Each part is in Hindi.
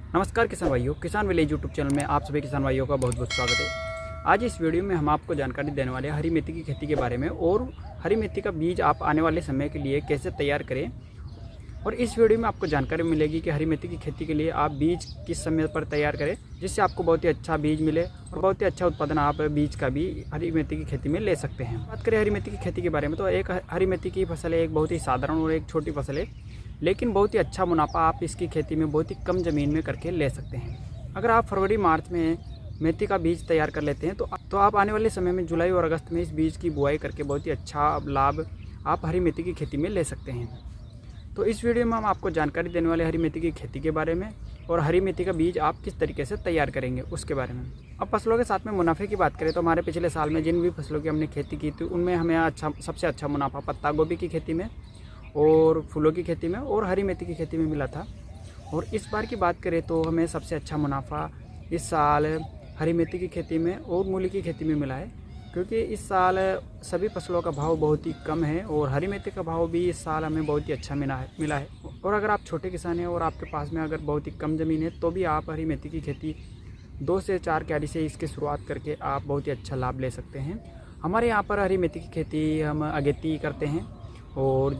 नमस्कार किसान भाइयों, किसान विलेज यूट्यूब चैनल में आप सभी किसान भाइयों का बहुत बहुत स्वागत है। आज इस वीडियो में हम आपको जानकारी देने वाले हैं हरी मेथी की खेती के बारे में और हरी मेथी का बीज आप आने वाले समय के लिए कैसे तैयार करें। और इस वीडियो में आपको जानकारी मिलेगी कि हरी मेथी की खेती के लिए आप बीज किस समय पर तैयार करें जिससे आपको बहुत ही अच्छा बीज मिले और बहुत ही अच्छा उत्पादन आप बीज का भी हरी मेथी की खेती में ले सकते हैं। बात करें हरी मेथी की खेती के बारे में तो एक हरी मेथी की फसल है, एक बहुत ही साधारण और एक छोटी फसल है, लेकिन बहुत ही अच्छा मुनाफा आप इसकी खेती में बहुत ही कम ज़मीन में करके ले सकते हैं। अगर आप फरवरी मार्च में मेथी का बीज तैयार कर लेते हैं तो आप आने वाले समय में जुलाई और अगस्त में इस बीज की बुआई करके बहुत ही अच्छा लाभ आप हरी मेथी की खेती में ले सकते हैं। तो इस वीडियो में हम आपको जानकारी देने वाले हरी मेथी की खेती के बारे में और हरी मेथी का बीज आप किस तरीके से तैयार करेंगे उसके बारे में। अब फसलों के साथ में मुनाफे की बात करें तो हमारे पिछले साल में जिन भी फसलों की हमने खेती की थी उनमें हमें सबसे अच्छा मुनाफा पत्ता गोभी की खेती में और फूलों की खेती में और हरी मेथी की खेती में मिला था। और इस बार की बात करें तो हमें सबसे अच्छा मुनाफा इस साल हरी मेथी की खेती में और मूली की खेती में मिला है, क्योंकि इस साल सभी फसलों का भाव बहुत ही कम है और हरी मेथी का भाव भी इस साल हमें बहुत ही अच्छा मिला है। और अगर आप छोटे किसान हैं और आपके पास में अगर बहुत ही कम ज़मीन है तो भी आप हरी मेथी की खेती 2 से 4 क्यारी से इसकी शुरुआत करके आप बहुत ही अच्छा लाभ ले सकते हैं। हमारे यहाँ पर हरी मेथी की खेती हम अगेती करते हैं और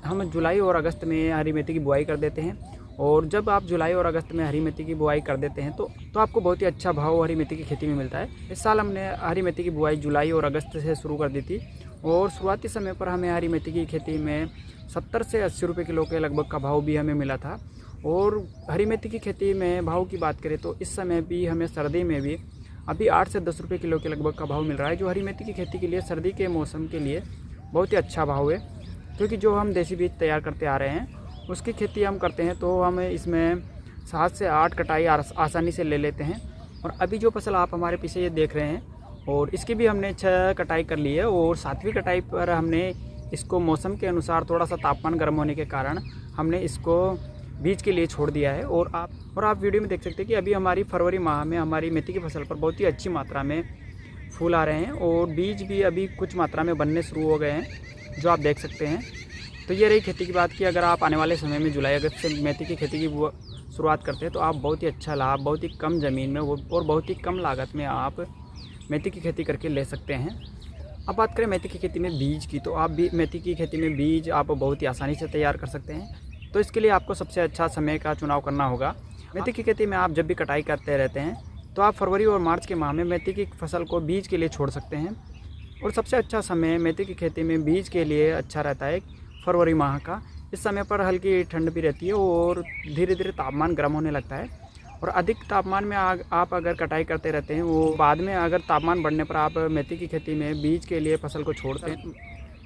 हम जुलाई और अगस्त में हरी मेथी की बुआई कर देते हैं। और जब आप जुलाई और अगस्त में हरी मेथी की बुआई कर देते हैं तो आपको बहुत ही अच्छा भाव हरी मेथी की खेती में मिलता है। इस साल हमने हरी मेथी की बुआई जुलाई और अगस्त से शुरू कर दी थी और शुरुआती समय पर हमें हरी मेथी की खेती में 70 से 80 रुपये किलो के लगभग का भाव भी हमें मिला था। और हरी मेथी की खेती में भाव की बात करें तो इस समय भी हमें सर्दी में भी अभी 8 से 10 रुपये किलो के लगभग का भाव मिल रहा है, जो हरी मेथी की खेती के लिए सर्दी के मौसम के लिए बहुत ही अच्छा भाव है। क्योंकि जो हम देसी बीज तैयार करते आ रहे हैं उसकी खेती हम करते हैं तो हम इसमें 7 से 8 कटाई आसानी से ले लेते हैं। और अभी जो फसल आप हमारे पीछे ये देख रहे हैं और इसकी भी हमने 6 कटाई कर ली है और 7वीं कटाई पर हमने इसको मौसम के अनुसार थोड़ा सा तापमान गर्म होने के कारण हमने इसको बीज के लिए छोड़ दिया है। और आप वीडियो में देख सकते हैं कि अभी हमारी फरवरी माह में हमारी मेथी की फसल पर बहुत ही अच्छी मात्रा में फूल आ रहे हैं और बीज भी अभी कुछ मात्रा में बनने शुरू हो गए हैं, जो आप देख सकते हैं। तो ये रही खेती की बात की। अगर आप आने वाले समय में जुलाई अगस्त से मेथी की खेती की शुरुआत करते हैं तो आप बहुत ही अच्छा लाभ बहुत ही कम ज़मीन में और बहुत ही कम लागत में आप मेथी की खेती करके ले सकते हैं। अब बात करें मेथी की खेती में बीज की, तो आप भी मेथी की खेती में बीज आप बहुत ही आसानी से तैयार कर सकते हैं। तो इसके लिए आपको सबसे अच्छा समय का चुनाव करना होगा। मेथी की खेती में आप जब भी कटाई करते रहते हैं तो आप फरवरी और मार्च के माह में मेथी की फसल को बीज के लिए छोड़ सकते हैं। और सबसे अच्छा समय मेथी की खेती में बीज के लिए अच्छा रहता है फरवरी माह का। इस समय पर हल्की ठंड भी रहती है और धीरे धीरे तापमान गर्म होने लगता है। और अधिक तापमान में आप अगर कटाई करते रहते हैं वो बाद में अगर तापमान बढ़ने पर आप मेथी की खेती में बीज के लिए फसल को छोड़ते हैं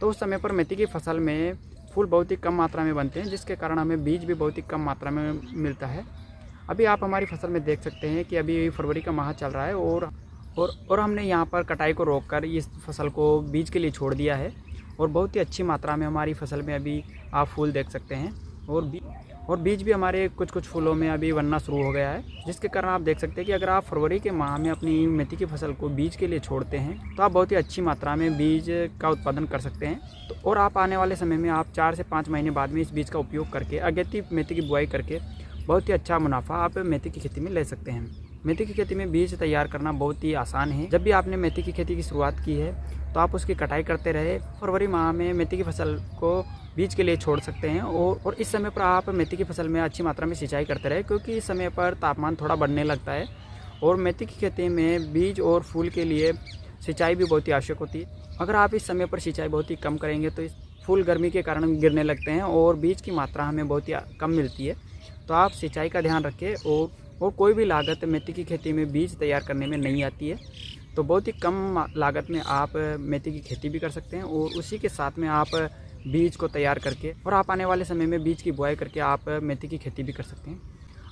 तो उस समय पर मेथी की फसल में फूल बहुत ही कम मात्रा में बनते हैं, जिसके कारण हमें बीज भी बहुत ही कम मात्रा में मिलता है। अभी आप हमारी फसल में देख सकते हैं कि अभी फरवरी का माह चल रहा है और हमने यहाँ पर कटाई को रोककर इस फसल को बीज के लिए छोड़ दिया है और बहुत ही अच्छी मात्रा में हमारी फसल में अभी आप फूल देख सकते हैं। और बीज भी हमारे कुछ फूलों में अभी बनना शुरू हो गया है, जिसके कारण आप देख सकते हैं कि अगर आप फरवरी के माह में अपनी मेथी की फसल को बीज के लिए छोड़ते हैं तो आप बहुत ही अच्छी मात्रा में बीज का उत्पादन कर सकते हैं। तो और आप आने वाले समय में आप 4 से 5 महीने बाद में इस बीज का उपयोग करके अगेती मेथी की बुआई करके बहुत ही अच्छा मुनाफा आप मेथी की खेती में ले सकते हैं। मेथी की खेती में बीज तैयार करना बहुत ही आसान है। जब भी आपने मेथी की खेती की शुरुआत की है तो आप उसकी कटाई करते रहे। फरवरी माह में मेथी की फसल को बीज के लिए छोड़ सकते हैं और इस समय पर आप मेथी की फसल में अच्छी मात्रा में सिंचाई करते रहे, क्योंकि इस समय पर तापमान थोड़ा बढ़ने लगता है और मेथी की खेती में बीज और फूल के लिए सिंचाई भी बहुत ही आवश्यक होती है। अगर आप इस समय पर सिंचाई बहुत ही कम करेंगे तो फूल गर्मी के कारण गिरने लगते हैं और बीज की मात्रा हमें बहुत ही कम मिलती है। तो आप सिंचाई का ध्यान रखें और कोई भी लागत मेथी की खेती में बीज तैयार करने में नहीं आती है। तो बहुत ही कम लागत में आप मेथी की खेती भी कर सकते हैं और उसी के साथ में आप बीज को तैयार करके और आप आने वाले समय में बीज की बुआई करके आप मेथी की खेती भी कर सकते हैं।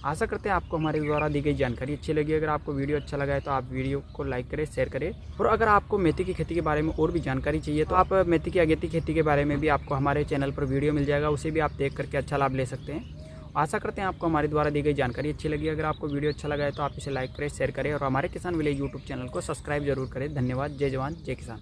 आशा करते हैं आपको हमारे द्वारा दी गई जानकारी अच्छी लगी। अगर आपको वीडियो अच्छा लगा है तो आप वीडियो को लाइक करें, शेयर करें। और अगर आपको मेथी की खेती के बारे में और भी जानकारी चाहिए तो आप मेथी की अगेती खेती के बारे में भी आपको हमारे चैनल पर वीडियो मिल जाएगा, उसे भी आप देख करके अच्छा लाभ ले सकते हैं। आशा करते हैं आपको हमारे द्वारा दी गई जानकारी अच्छी लगी। अगर आपको वीडियो अच्छा लगा है तो आप इसे लाइक करें, शेयर करें और हमारे किसान विलेज यूट्यूब चैनल को सब्सक्राइब जरूर करें। धन्यवाद। जय जवान जय किसान।